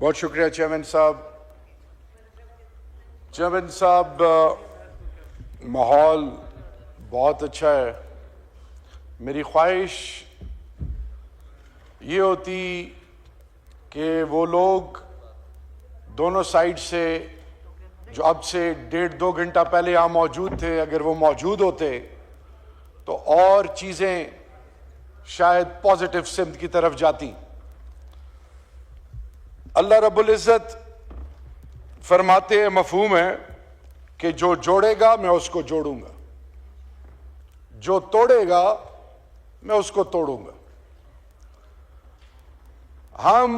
बहुत शुक्रिया चेयरमैन साहब। चेयरमैन साहब, माहौल बहुत अच्छा है। मेरी ख्वाहिश ये होती कि वो लोग दोनों साइड से जो अब से 1.5-2 घंटा पहले यहाँ मौजूद थे, अगर वो मौजूद होते तो और चीज़ें शायद पॉजिटिव सिमत की तरफ जाती। अल्लाह रब्बुल इज़्ज़त फरमाते हैं, मफहूम है कि जो जोड़ेगा मैं उसको जोड़ूंगा, जो तोड़ेगा मैं उसको तोड़ूंगा। हम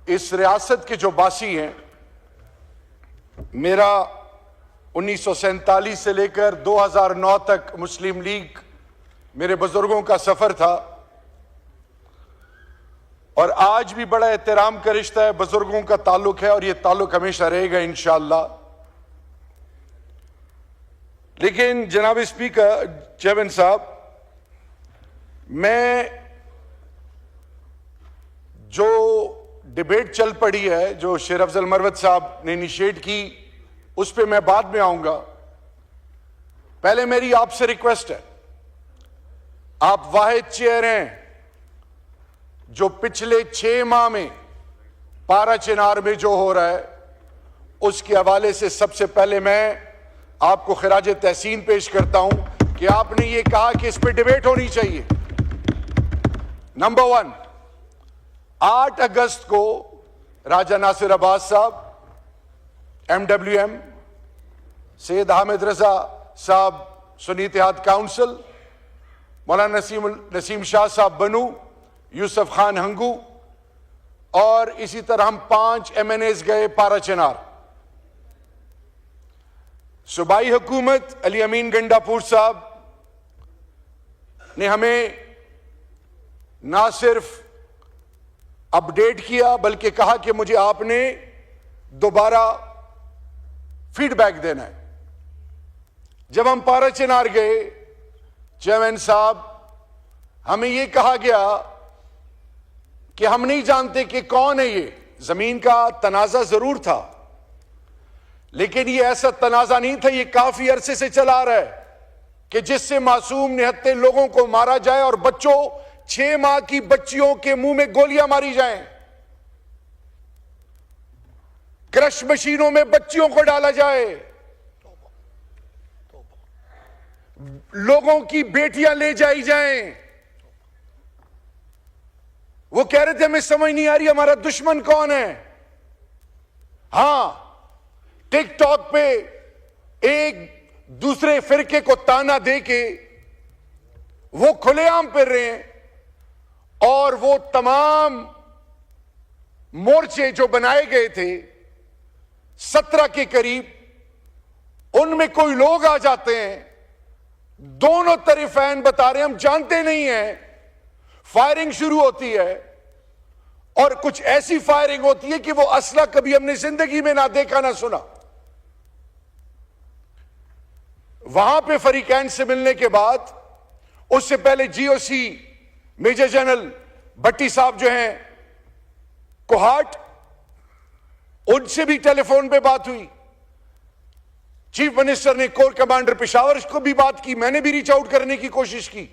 इस रियासत के जो बासी हैं, मेरा 1947 से लेकर 2009 तक मुस्लिम लीग मेरे बुजुर्गों का सफर था और आज भी बड़ा एहतराम का रिश्ता है, बुजुर्गों का ताल्लुक है और यह ताल्लुक हमेशा रहेगा इंशाअल्लाह। लेकिन जनाब स्पीकर, चेयरमैन साहब, मैं जो डिबेट चल पड़ी है, जो शेर अफजल मरवत साहब ने इनिशिएट की, उस पर मैं बाद में आऊंगा। पहले मेरी आपसे रिक्वेस्ट है, आप वाहिद चेयर हैं जो पिछले 6 माह में पारा चिनार में जो हो रहा है उसके हवाले से सबसे पहले मैं आपको खिराज तहसीन पेश करता हूं कि आपने ये कहा कि इस पर डिबेट होनी चाहिए। नंबर 1, 8 अगस्त को राजा नासिर अब्बास साहब, MWM, सैयद हामिद रजा साहब, सुन्नी इत्तेहाद काउंसिल, मौलाना नसीम शाह साहब बनू, यूसुफ खान हंगू और इसी तरह हम 5 MNAs गए पारा चिनार। सूबाई हुकूमत अली अमीन गंडापुर साहब ने हमें ना सिर्फ अपडेट किया बल्कि कहा कि मुझे आपने दोबारा फीडबैक देना है। जब हम पारा चिनार गए, चेयरमैन साहब, हमें यह कहा गया कि हम नहीं जानते कि कौन है ये। जमीन का तनाजा जरूर था, लेकिन ये ऐसा तनाजा नहीं था, ये काफी अरसे से चला रहा है कि जिससे मासूम निहत्ते लोगों को मारा जाए और बच्चों, 6 माह की बच्चियों के मुंह में गोलियां मारी जाएं, क्रश मशीनों में बच्चियों को डाला जाए, लोगों की बेटियां ले जाई जाएं। वो कह रहे थे हमें समझ नहीं आ रही हमारा दुश्मन कौन है। हां, टिकटॉक पे एक दूसरे फिरके को ताना दे के वो खुलेआम फिर रहे हैं और वो तमाम मोर्चे जो बनाए गए थे 17 के करीब, उनमें कोई लोग आ जाते हैं, दोनों तरफैन बता रहे हैं हम जानते नहीं हैं, फायरिंग शुरू होती है और कुछ ऐसी फायरिंग होती है कि वो असला कभी हमने जिंदगी में ना देखा ना सुना। वहां पे फरीकैन से मिलने के बाद, उससे पहले GOC मेजर जनरल भट्टी साहब जो हैं कोहाट, उनसे भी टेलीफोन पे बात हुई। चीफ मिनिस्टर ने कोर कमांडर पेशावर को भी बात की, मैंने भी रीच आउट करने की कोशिश की।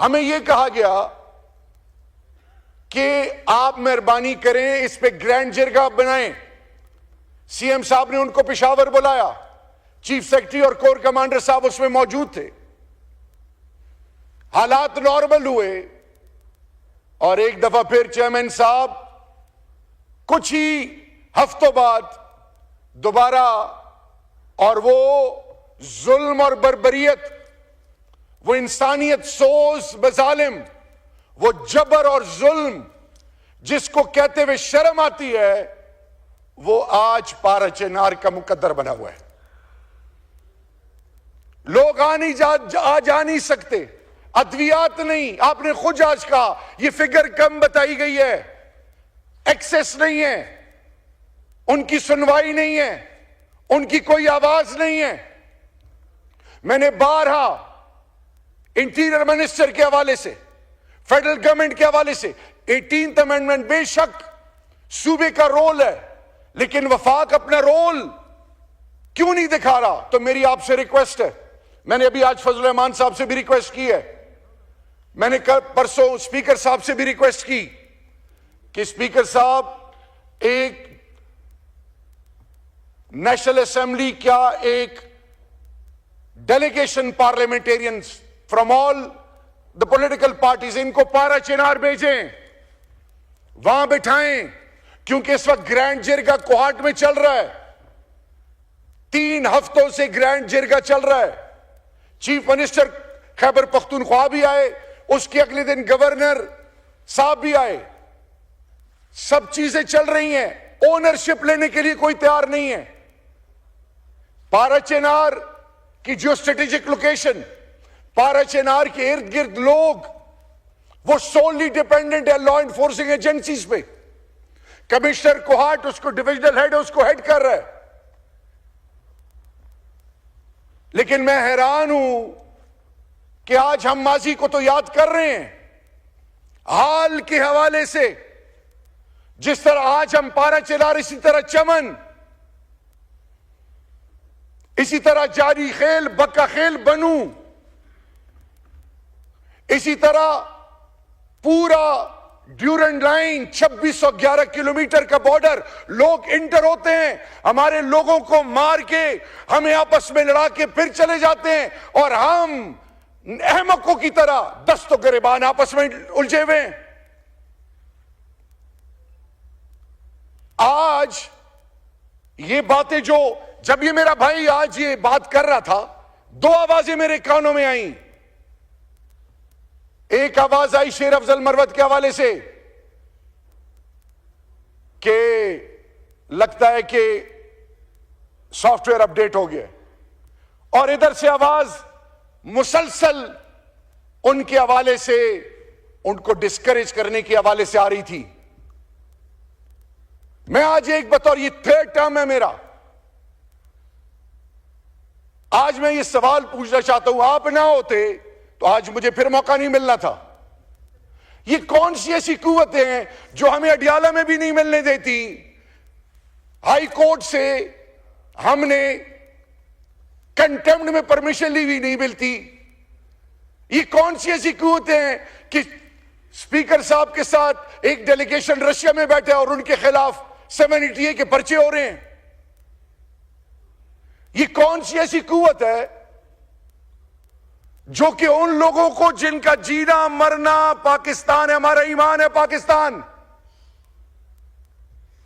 हमें यह कहा गया कि आप मेहरबानी करें, इस पे ग्रैंड जरगा बनाएं। CM साहब ने उनको पेशावर बुलाया, चीफ सेक्रेटरी और कोर कमांडर साहब उसमें मौजूद थे। हालात नॉर्मल हुए और एक दफा फिर चेयरमैन साहब कुछ ही हफ्तों बाद दोबारा, और वो जुल्म और बर्बरियत, वो इंसानियत सोज बजालिम, वो जबर और जुल्म जिसको कहते हुए शर्म आती है, वो आज पारा चिनार का मुकद्दर बना हुआ है। लोग आ जा नहीं सकते, अद्वियात नहीं, आपने खुद आज कहा ये फिगर कम बताई गई है, एक्सेस नहीं है, उनकी सुनवाई नहीं है, उनकी कोई आवाज नहीं है। मैंने बारहा इंटीरियर मिनिस्टर के हवाले से, फेडरल गवर्नमेंट के हवाले से 18th अमेंडमेंट बेशक सूबे का रोल है, लेकिन वफाक अपना रोल क्यों नहीं दिखा रहा? तो मेरी आपसे रिक्वेस्ट है, मैंने अभी आज फजल रहमान साहब से भी रिक्वेस्ट की है, मैंने कल परसों स्पीकर साहब से भी रिक्वेस्ट की कि स्पीकर साहब, एक नेशनल असेंबली क्या एक delegation parliamentarians from all the political parties, इनको पारा चिनार भेजें, वहां बिठाएं, क्योंकि इस वक्त ग्रैंड जिरगा कोहाट में चल रहा है, 3 हफ्तों से ग्रैंड जिरगा चल रहा है। चीफ मिनिस्टर खैबर पख्तूनख्वा भी आए, उसके अगले दिन गवर्नर साहब भी आए, सब चीजें चल रही हैं, ओनरशिप लेने के लिए कोई तैयार नहीं है। पारा चिनार की जो स्ट्रेटेजिक लोकेशन, पारा चिनार के इर्द गिर्द लोग वो सोलली डिपेंडेंट है लॉ एनफोर्सिंग एजेंसीज पे। कमिश्नर कोहाट उसको डिविजनल हेड है, उसको हेड कर रहा है। लेकिन मैं हैरान हूं कि आज हम माजी को तो याद कर रहे हैं, हाल के हवाले से जिस तरह आज हम पारा चिनार, इसी तरह चमन, इसी तरह जारी खेल, बक्का खेल, बनू, इसी तरह पूरा ड्यूरेंट लाइन 2611 किलोमीटर का बॉर्डर, लोग इंटर होते हैं, हमारे लोगों को मार के हमें आपस में लड़ा के फिर चले जाते हैं, और हम अहमकों की तरह दस्तों गिरबान आपस में उलझे हुए हैं। आज ये बातें जो, जब ये मेरा भाई आज ये बात कर रहा था, 2 आवाजें मेरे कानों में आई। एक आवाज आई शेर अफजल मरवत के हवाले से कि लगता है कि सॉफ्टवेयर अपडेट हो गया, और इधर से आवाज मुसलसल उनके हवाले से, उनको डिस्करेज करने के हवाले से आ रही थी। मैं आज एक बतौर, ये 3rd टर्म है मेरा, आज मैं ये सवाल पूछना चाहता हूं, आप ना होते तो आज मुझे फिर मौका नहीं मिलना था। ये कौन सी ऐसी कुव्वतें हैं जो हमें अडियाला में भी नहीं मिलने देती? हाई कोर्ट से हमने कंटेम्प्ट में परमिशन ली हुई नहीं मिलती। ये कौन सी ऐसी कुव्वतें हैं कि स्पीकर साहब के साथ एक डेलीगेशन रशिया में बैठे और उनके खिलाफ 780A के पर्चे हो रहे हैं? ये कौन सी ऐसी कुव्वत है जो कि उन लोगों को जिनका जीना मरना पाकिस्तान है, हमारा ईमान है पाकिस्तान,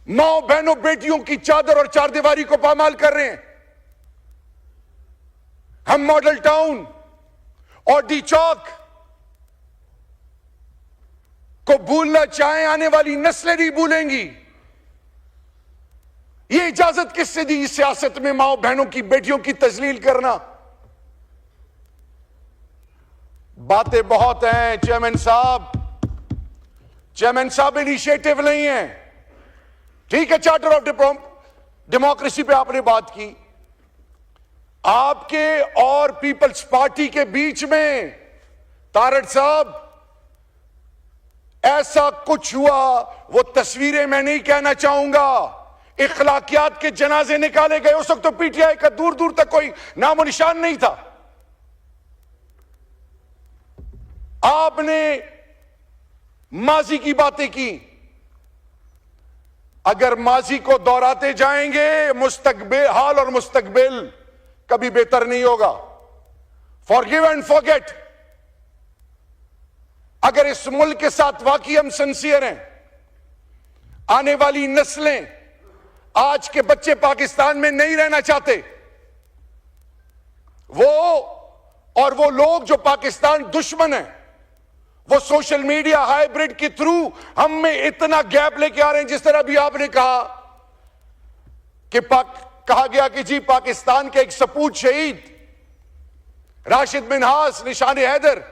मां बहनों बेटियों की चादर और चारदीवारी को पामाल कर रहे हैं? हम मॉडल टाउन और डी चौक को भूलना चाहें, आने वाली नस्लें नहीं भूलेंगी। ये इजाजत किससे दी इस सियासत में मां बहनों की बेटियों की तजलील करना? बातें बहुत हैं चेयरमैन साहब इनिशिएटिव नहीं है। ठीक है, चार्टर ऑफ डेमोक्रेसी पे आपने बात की, आपके और पीपल्स पार्टी के बीच में तारड़ साहब ऐसा कुछ हुआ, वो तस्वीरें मैं नहीं कहना चाहूंगा, इखलाकियात के जनाजे निकाले गए, उस वक्त तो पीटीआई का दूर दूर तक कोई नामो निशान नहीं था। आपने माजी की बातें की, अगर माजी को दोहराते जाएंगे मुस्तकबिल, हाल और मुस्तकबिल कभी बेहतर नहीं होगा। Forgive and forget. अगर इस मुल्क के साथ वाकई हम सिंसियर हैं, आने वाली नस्लें, आज के बच्चे पाकिस्तान में नहीं रहना चाहते, वो लोग जो पाकिस्तान दुश्मन है, वो सोशल मीडिया हाइब्रिड के थ्रू हम में इतना गैप लेके आ रहे हैं। जिस तरह अभी आपने कहा कि कहा गया कि जी पाकिस्तान के एक सपूत शहीद राशिद मिन्हास निशान हैदर,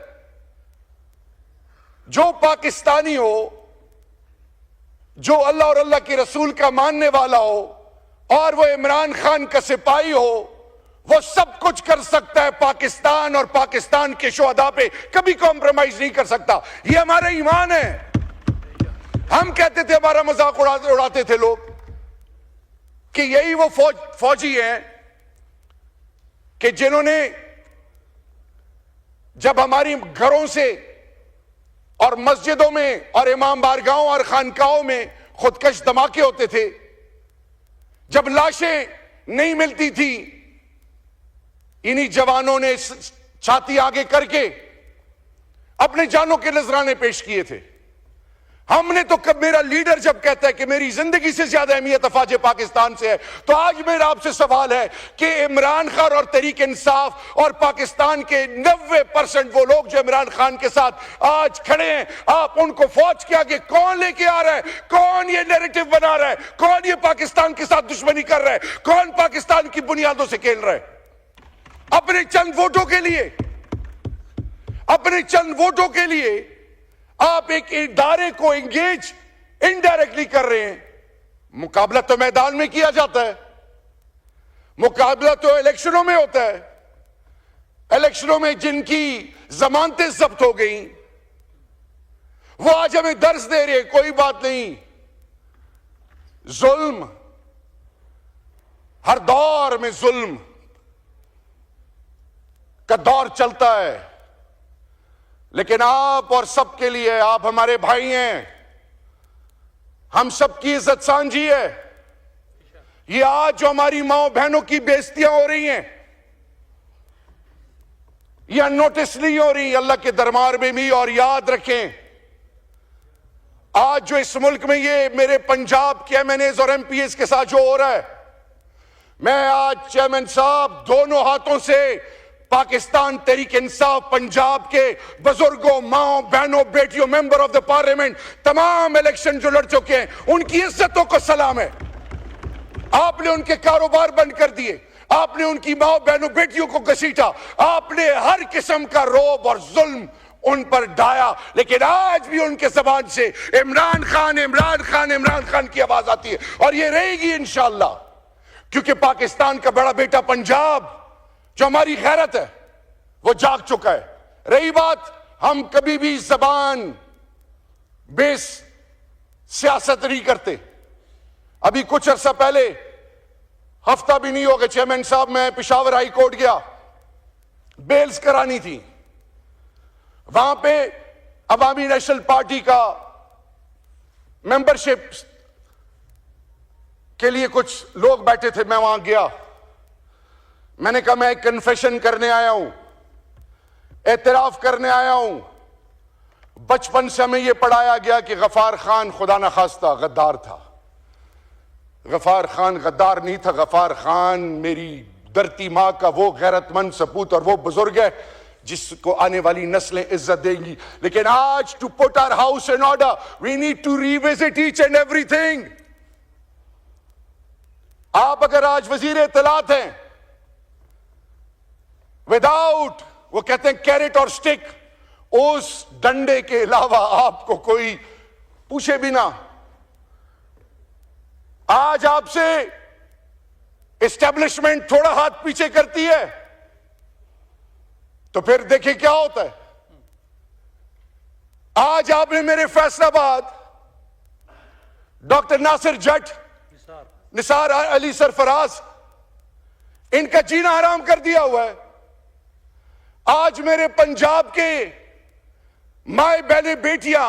जो पाकिस्तानी हो, जो अल्लाह और अल्लाह के रसूल का मानने वाला हो, और वो इमरान खान का सिपाही हो, वो सब कुछ कर सकता है पाकिस्तान और पाकिस्तान के शुहदा पे कभी कॉम्प्रोमाइज नहीं कर सकता। ये हमारा ईमान है। हम कहते थे, हमारा मजाक उड़ाते थे लोग कि यही वो फौजी हैं कि जिन्होंने जब हमारी घरों से और मस्जिदों में और इमाम बारगाहों और खानकाहों में खुदकश धमाके होते थे, जब लाशें नहीं मिलती थी, इन्हीं जवानों ने छाती आगे करके अपने जानों के नजराने पेश किए थे। हमने तो कब, मेरा लीडर जब कहता है कि मेरी जिंदगी से ज्यादा अहमियत अफवाज पाकिस्तान से है, तो आज मेरा आपसे सवाल है कि इमरान खान और तहरीक इंसाफ और पाकिस्तान के 90% वो लोग जो इमरान खान के साथ आज खड़े हैं, आप उनको फौज के आगे कौन लेके आ रहा है? कौन ये नैरेटिव बना रहा है? कौन ये पाकिस्तान के साथ दुश्मनी कर रहा है? कौन पाकिस्तान की बुनियादों से खेल रहा है? अपने चंद वोटों के लिए, अपने चंद वोटों के लिए आप एक इदारे को एंगेज इनडायरेक्टली कर रहे हैं। मुकाबला तो मैदान में किया जाता है, मुकाबला तो इलेक्शनों में होता है। इलेक्शनों में जिनकी जमानतें जब्त हो गई वो आज हमें दर्ज दे रहे हैं, कोई बात नहीं। जुल्म, हर दौर में जुल्म का दौर चलता है, लेकिन आप और सबके लिए, आप हमारे भाई हैं, हम सबकी इज्जत सांझी है। ये आज जो हमारी माओ बहनों की बेइज्जतियां हो रही हैं, ये नोटिस नहीं हो रही अल्लाह के दरबार में भी। और याद रखें, आज जो इस मुल्क में ये मेरे पंजाब के एमएनएज और एमपीएस के साथ जो हो रहा है, मैं आज चेयरमैन साहब दोनों हाथों से पाकिस्तान तहरीक इंसाफ पंजाब के बुजुर्गों, माओ बहनों, बेटियों, मेंबर ऑफ द पार्लियामेंट, तमाम इलेक्शन जो लड़ चुके हैं, उनकी इज्जतों को सलाम है। आपने उनके कारोबार बंद कर दिए, आपने उनकी माओ बहनों बेटियों को घसीटा, आपने हर किस्म का रौब और जुल्म उन पर ढाया, लेकिन आज भी उनके जबान से इमरान खान, इमरान खान, इमरान खान की आवाज आती है। और ये रहेगी इंशाअल्लाह, क्योंकि पाकिस्तान का बड़ा बेटा पंजाब जो हमारी गैरत है वो जाग चुका है। रही बात, हम कभी भी जबान बेस सियासत नहीं करते। अभी कुछ अरसा पहले, हफ्ता भी नहीं हो गया चेयरमैन साहब, मैं पेशावर हाई कोर्ट गया, बेल्स करानी थी। वहां पे अवामी नेशनल पार्टी का मेंबरशिप के लिए कुछ लोग बैठे थे, मैं वहां गया। मैंने कहा मैं कन्फेशन करने आया हूं, एतराफ करने आया हूं। बचपन से हमें यह पढ़ाया गया कि गफार खान खुदा न खास्ता गद्दार था। गफार खान गद्दार नहीं था, गफार खान मेरी धरती मां का वो गैरतमंद सपूत और वो बुजुर्ग है जिसको आने वाली नस्लें इज्जत देंगी। लेकिन आज, to put our house in order, we need to revisit each and everything. आप अगर आज वजीर इत्तलात हैं, विदाउट, वो कहते हैं कैरेट और स्टिक, उस डंडे के अलावा आपको कोई पूछे बिना आज आपसे एस्टेब्लिशमेंट थोड़ा हाथ पीछे करती है, तो फिर देखिए क्या होता है। आज आपने मेरे फैसलाबाद डॉक्टर नासिर जट, निसार अली सरफराज, इनका जीना हराम कर दिया हुआ है। आज मेरे पंजाब के माए बहने बेटियां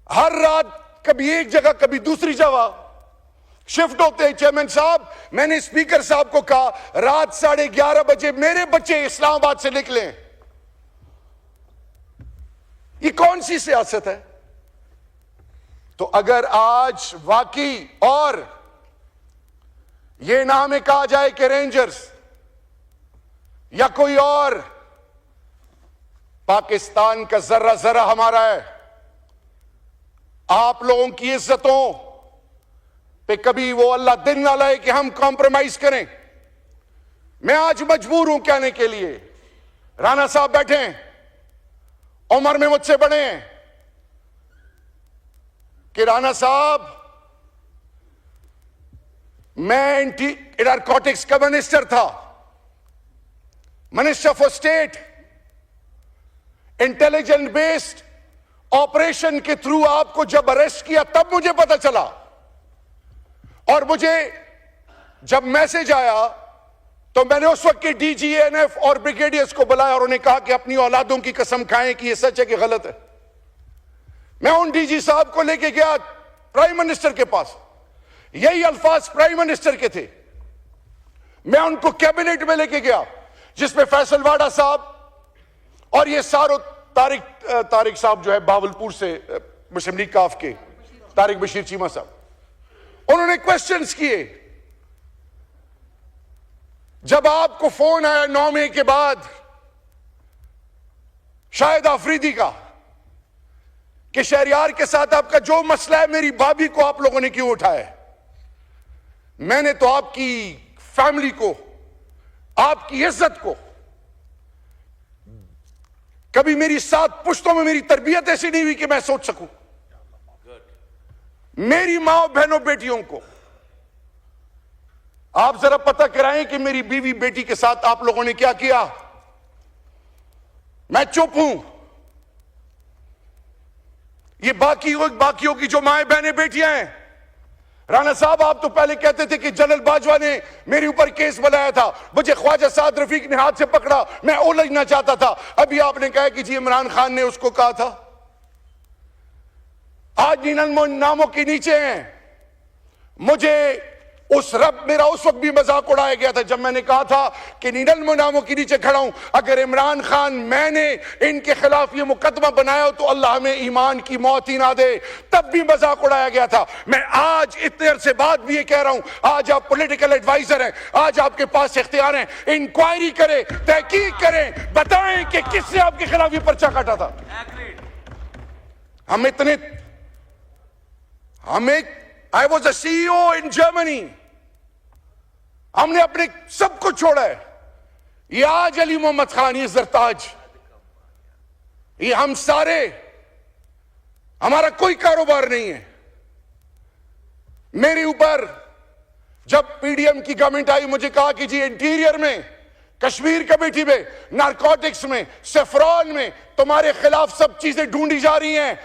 हर रात कभी एक जगह कभी दूसरी जगह शिफ्ट होते हैं। चेयरमैन साहब, मैंने स्पीकर साहब को कहा रात 11:30 बजे मेरे बच्चे इस्लामाबाद से निकले। ये कौन सी सियासत है? तो अगर आज वाकई, और ये ना हमें कहा जाए कि रेंजर्स या कोई और, पाकिस्तान का जर्रा जर्रा हमारा है। आप लोगों की इज्जतों पे कभी वो अल्लाह दिन ना लाए कि हम कॉम्प्रोमाइज करें। मैं आज मजबूर हूं कहने के लिए, राणा साहब बैठे हैं, उम्र में मुझसे बड़े हैं, कि राणा साहब, मैं नारकोटिक्स का मिनिस्टर था, minister for state, intelligence based operation के थ्रू आपको जब अरेस्ट किया तब मुझे पता चला, और मुझे जब मैसेज आया तो मैंने उस वक्त के डीजीएनएफ और ब्रिगेडियर्स को बुलाया और उन्हें कहा कि अपनी औलादों की कसम खाएं कि यह सच है कि गलत है। मैं उन डीजी साहब को लेके गया प्राइम मिनिस्टर के पास, यही अल्फाज प्राइम मिनिस्टर के थे। मैं उनको कैबिनेट में लेके गया जिसमें फैसल वाडा साहब और ये सारो तारिक साहब जो है बावलपुर से मुस्लिम लीग काफ के, तारिक बशीर चीमा साहब, उन्होंने क्वेश्चंस किए। जब आपको फोन आया 9 मई के बाद शाहिद आफरीदी का कि शहरियार के साथ आपका जो मसला है, मेरी भाभी को आप लोगों ने क्यों उठाया है, मैंने तो आपकी फैमिली को, आपकी इज्जत को, कभी मेरी 7 पुश्तों में मेरी तरबियत ऐसी नहीं हुई कि मैं सोच सकूं, मेरी मां बहनों बेटियों को आप जरा पता कराएं कि मेरी बीवी बेटी के साथ आप लोगों ने क्या किया। मैं चुप हूं। ये बाकियों की जो माएं बहनें बेटियां हैं, राणा साहब आप तो पहले कहते थे कि जनरल बाजवा ने मेरे ऊपर केस बनाया था, मुझे ख्वाजा साद रफीक ने हाथ से पकड़ा, मैं उलझना चाहता था। अभी आपने कहा कि जी इमरान खान ने उसको कहा था। आज इन नामों के नीचे हैं। मुझे मेरा उस वक्त भी मजाक उड़ाया गया था जब मैंने कहा था कि निनल नामों के नीचे खड़ा हूं, अगर इमरान खान मैंने इनके खिलाफ ये मुकदमा बनाया हो तो अल्लाह हमें ईमान की मौत ही ना दे, तब भी मजाक उड़ाया गया था। मैं आज इतने अरसे बाद भी ये कह रहा हूं, आज आप पॉलिटिकल एडवाइजर हैं, आज आपके पास इख्तियार हैं, इंक्वायरी करें, तहकीक करें, बताएं कि किसने आपके खिलाफ ये पर्चा काटा था। I was a CEO in Germany, हमने अपने सब कुछ छोड़ा है। ये आज अली मोहम्मद खान, ये जरताज, ये हम सारे, हमारा कोई कारोबार नहीं है। मेरे ऊपर जब पीडीएम की गवर्नमेंट आई, मुझे कहा कि जी इंटीरियर में, कश्मीर कमेटी में, नारकोटिक्स में, सेफ्रॉन में तुम्हारे खिलाफ सब चीजें ढूंढी जा रही हैं,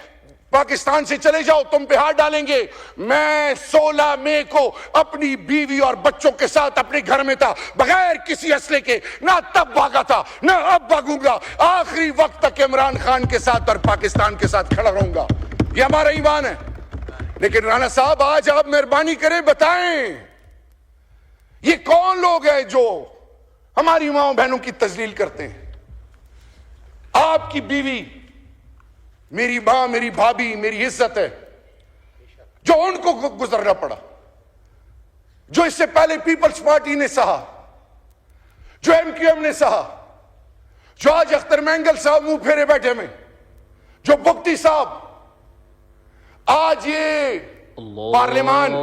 पाकिस्तान से चले जाओ, तुम पे हाथ डालेंगे। मैं 16 मई को अपनी बीवी और बच्चों के साथ अपने घर में था, बगैर किसी असले के, ना तब भागा था ना अब भागूंगा, आखिरी वक्त तक इमरान खान के साथ और पाकिस्तान के साथ खड़ा रहूंगा। ये हमारा ईमान है। लेकिन राणा साहब आज आप मेहरबानी करें, बताएं ये कौन लोग हैं जो हमारी माओ बहनों की तजलील करते हैं। आपकी बीवी, मेरी मां, मेरी भाभी, मेरी इज्जत है, जो उनको गुजरना पड़ा, जो इससे पहले पीपल्स पार्टी ने सहा, जो MQM ने सहा, जो आज अख्तर मैंगल साहब मुंह फेरे बैठे में, जो बुख्ती साहब, आज ये पार्लियामान